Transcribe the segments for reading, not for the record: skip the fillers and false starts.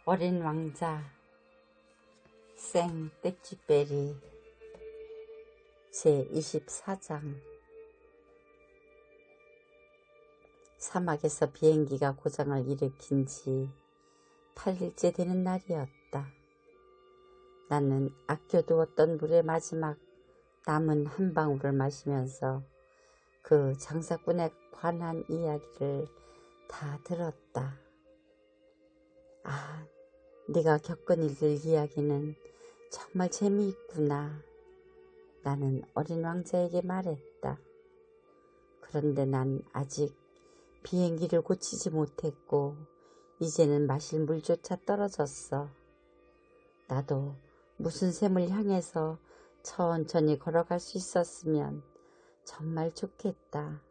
어린 왕자 생 떼쥐베리 제24장. 사막에서 비행기가 고장을 일으킨 지 8일째 되는 날이었다. 나는 아껴두었던 물의 마지막 남은 한 방울을 마시면서 그 장사꾼에 관한 이야기를 다 들었다. 아, 네가 겪은 일들 이야기는 정말 재미있구나. 나는 어린 왕자에게 말했다. 그런데 난 아직 비행기를 고치지 못했고 이제는 마실 물조차 떨어졌어. 나도 무슨 샘을 향해서 천천히 걸어갈 수 있었으면 정말 좋겠다.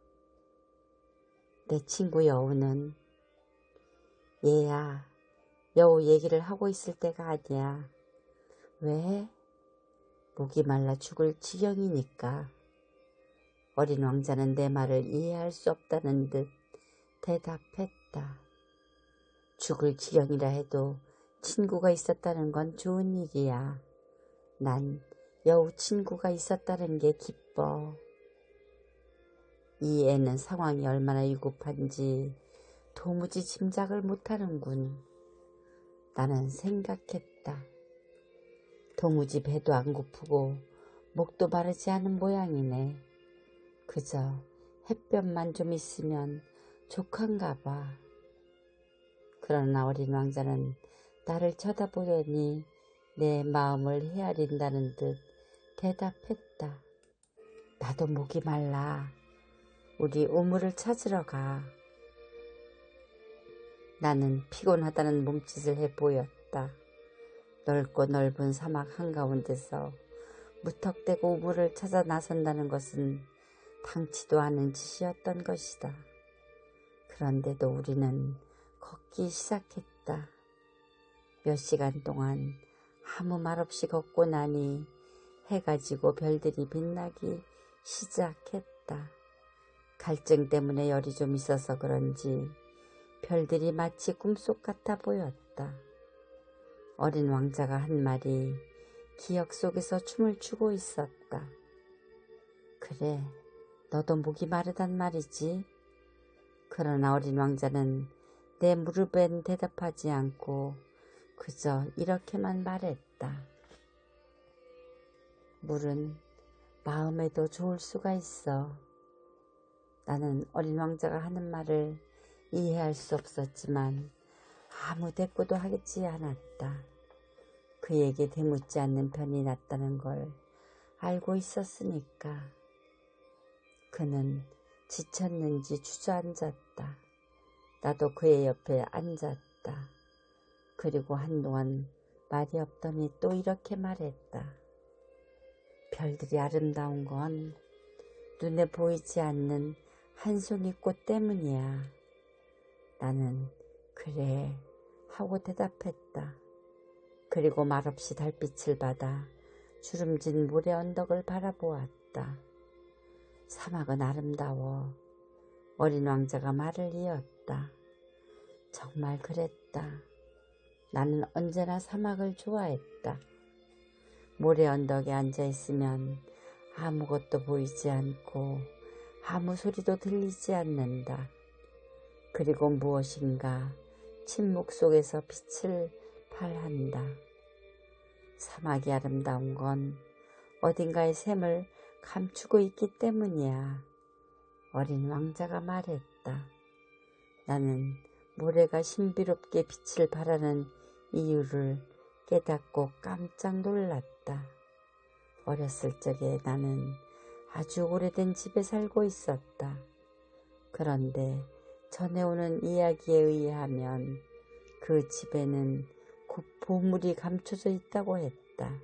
내 친구 여우는 얘야, 여우 얘기를 하고 있을 때가 아니야. 왜? 목이 말라 죽을 지경이니까. 어린 왕자는 내 말을 이해할 수 없다는 듯 대답했다. 죽을 지경이라 해도 친구가 있었다는 건 좋은 일이야. 난 여우 친구가 있었다는 게 기뻐. 이 애는 상황이 얼마나 위급한지 도무지 짐작을 못하는군. 나는 생각했다. 도무지 배도 안 고프고 목도 마르지 않은 모양이네. 그저 햇볕만 좀 있으면 족한가 봐. 그러나 어린 왕자는 나를 쳐다보더니 내 마음을 헤아린다는 듯 대답했다. 나도 목이 말라. 우리 우물을 찾으러 가. 나는 피곤하다는 몸짓을 해 보였다. 넓고 넓은 사막 한가운데서 무턱대고 우물을 찾아 나선다는 것은 당치도 않은 짓이었던 것이다. 그런데도 우리는 걷기 시작했다. 몇 시간 동안 아무 말 없이 걷고 나니 해가 지고 별들이 빛나기 시작했다. 갈증 때문에 열이 좀 있어서 그런지 별들이 마치 꿈속 같아 보였다. 어린 왕자가 한 말이 기억 속에서 춤을 추고 있었다. 그래, 너도 목이 마르단 말이지. 그러나 어린 왕자는 내 무릎엔 대답하지 않고 그저 이렇게만 말했다. 물은 마음에도 좋을 수가 있어. 나는 어린 왕자가 하는 말을 이해할 수 없었지만 아무 대꾸도 하지 않았다. 그에게 대묻지 않는 편이 낫다는 걸 알고 있었으니까. 그는 지쳤는지 주저앉았다. 나도 그의 옆에 앉았다. 그리고 한동안 말이 없더니 또 이렇게 말했다. 별들이 아름다운 건 눈에 보이지 않는 한 송이 꽃 때문이야. 나는 그래 하고 대답했다. 그리고 말없이 달빛을 받아 주름진 모래 언덕을 바라보았다. 사막은 아름다워. 어린 왕자가 말을 이었다. 정말 그랬다. 나는 언제나 사막을 좋아했다. 모래 언덕에 앉아있으면 아무것도 보이지 않고 아무 소리도 들리지 않는다. 그리고 무엇인가 침묵 속에서 빛을 발한다. 사막이 아름다운 건 어딘가의 샘을 감추고 있기 때문이야. 어린 왕자가 말했다. 나는 모래가 신비롭게 빛을 발하는 이유를 깨닫고 깜짝 놀랐다. 어렸을 적에 나는 아주 오래된 집에 살고 있었다. 그런데 전해오는 이야기에 의하면 그 집에는 곧 보물이 감춰져 있다고 했다.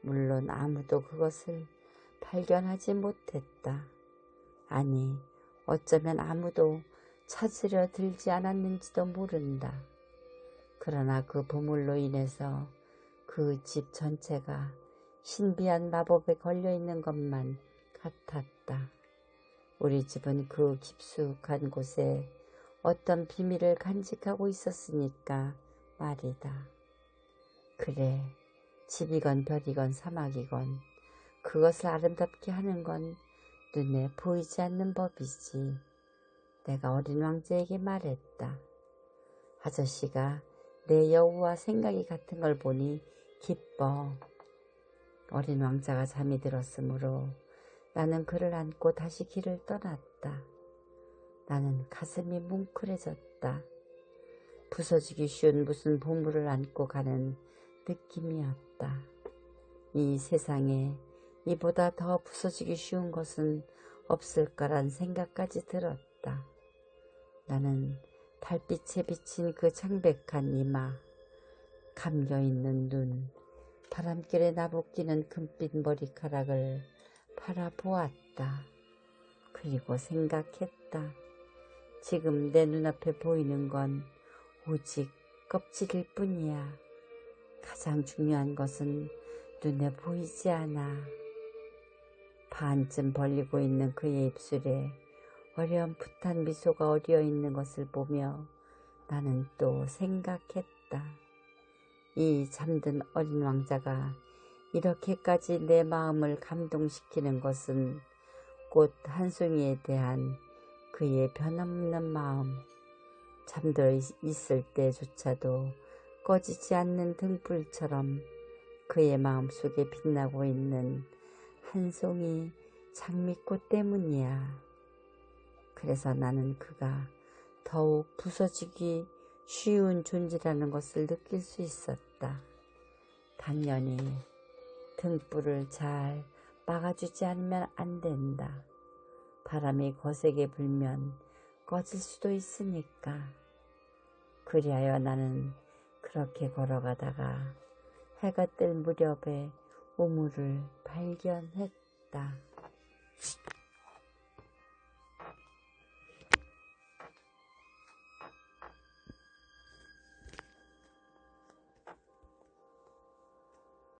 물론 아무도 그것을 발견하지 못했다. 아니, 어쩌면 아무도 찾으려 들지 않았는지도 모른다. 그러나 그 보물로 인해서 그 집 전체가 신비한 마법에 걸려있는 것만 같았다. 우리 집은 그 깊숙한 곳에 어떤 비밀을 간직하고 있었으니까 말이다. 그래, 집이건 별이건 사막이건 그것을 아름답게 하는 건 눈에 보이지 않는 법이지. 내가 어린 왕자에게 말했다. 아저씨가 내 여우와 생각이 같은 걸 보니 기뻐. 어린 왕자가 잠이 들었으므로 나는 그를 안고 다시 길을 떠났다. 나는 가슴이 뭉클해졌다. 부서지기 쉬운 무슨 보물을 안고 가는 느낌이었다. 이 세상에 이보다 더 부서지기 쉬운 것은 없을까란 생각까지 들었다. 나는 달빛에 비친 그 창백한 이마, 감겨있는 눈, 바람결에 나부끼는 금빛 머리카락을 바라보았다. 그리고 생각했다. 지금 내 눈앞에 보이는 건 오직 껍질일 뿐이야. 가장 중요한 것은 눈에 보이지 않아. 반쯤 벌리고 있는 그의 입술에 어렴풋한 미소가 어리어 있는 것을 보며 나는 또 생각했다. 이 잠든 어린 왕자가 이렇게까지 내 마음을 감동시키는 것은 꽃 한 송이에 대한 그의 변함없는 마음, 잠들어 있을 때조차도 꺼지지 않는 등불처럼 그의 마음속에 빛나고 있는 한 송이 장미꽃 때문이야. 그래서 나는 그가 더욱 부서지기 쉬운 존재라는 것을 느낄 수 있었다. 당연히 등불을 잘 막아주지 않으면 안 된다. 바람이 거세게 불면 꺼질 수도 있으니까. 그리하여 나는 그렇게 걸어가다가 해가 뜰 무렵에 우물을 발견했다.